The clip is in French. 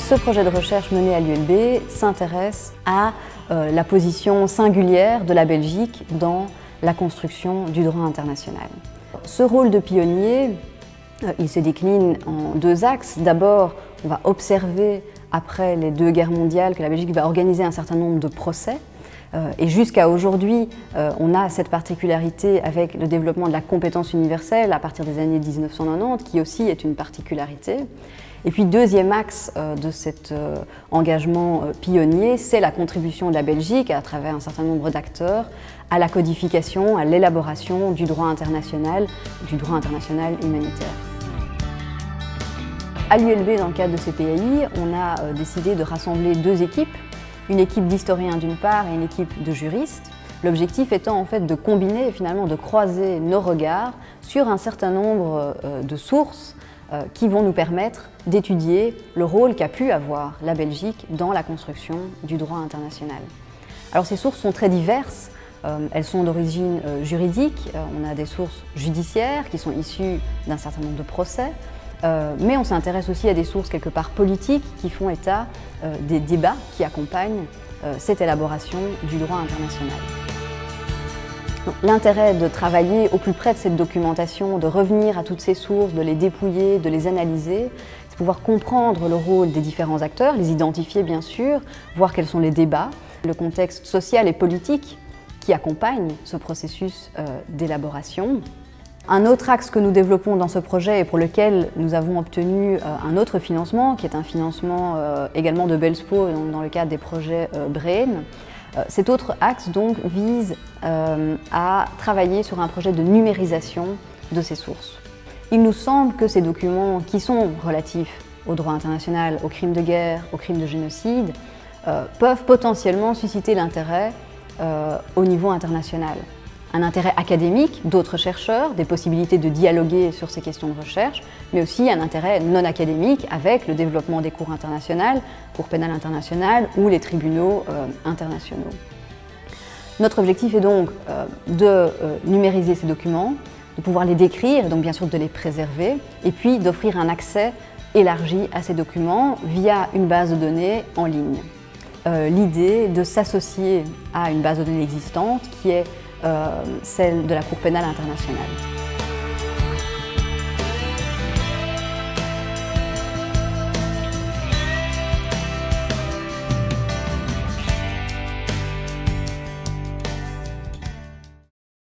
Ce projet de recherche mené à l'ULB s'intéresse à la position singulière de la Belgique dans la construction du droit international. Ce rôle de pionnier, il se décline en deux axes. D'abord, on va observer, après les deux guerres mondiales, que la Belgique va organiser un certain nombre de procès. Et jusqu'à aujourd'hui, on a cette particularité avec le développement de la compétence universelle à partir des années 1990, qui aussi est une particularité. Et puis, deuxième axe de cet engagement pionnier, c'est la contribution de la Belgique, à travers un certain nombre d'acteurs, à la codification, à l'élaboration du droit international humanitaire. À l'ULB, dans le cadre de ces PAI, on a décidé de rassembler deux équipes, une équipe d'historiens d'une part et une équipe de juristes. L'objectif étant en fait de combiner et finalement de croiser nos regards sur un certain nombre de sources qui vont nous permettre d'étudier le rôle qu'a pu avoir la Belgique dans la construction du droit international. Alors ces sources sont très diverses, elles sont d'origine juridique, on a des sources judiciaires qui sont issues d'un certain nombre de procès, mais on s'intéresse aussi à des sources quelque part politiques qui font état des débats qui accompagnent cette élaboration du droit international. L'intérêt de travailler au plus près de cette documentation, de revenir à toutes ces sources, de les dépouiller, de les analyser, c'est pouvoir comprendre le rôle des différents acteurs, les identifier bien sûr, voir quels sont les débats, le contexte social et politique qui accompagne ce processus d'élaboration. Un autre axe que nous développons dans ce projet et pour lequel nous avons obtenu un autre financement, qui est un financement également de Belspo dans le cadre des projets BRAIN. Cet autre axe donc vise à travailler sur un projet de numérisation de ces sources. Il nous semble que ces documents qui sont relatifs au droit international, aux crimes de guerre, aux crimes de génocide, peuvent potentiellement susciter l'intérêt au niveau international. Un intérêt académique d'autres chercheurs, des possibilités de dialoguer sur ces questions de recherche, mais aussi un intérêt non académique avec le développement des cours internationales, cours pénal international ou les tribunaux internationaux. Notre objectif est donc de numériser ces documents, de pouvoir les décrire, et donc bien sûr de les préserver, et puis d'offrir un accès élargi à ces documents via une base de données en ligne. L'idée de s'associer à une base de données existante qui est celle de la Cour pénale internationale.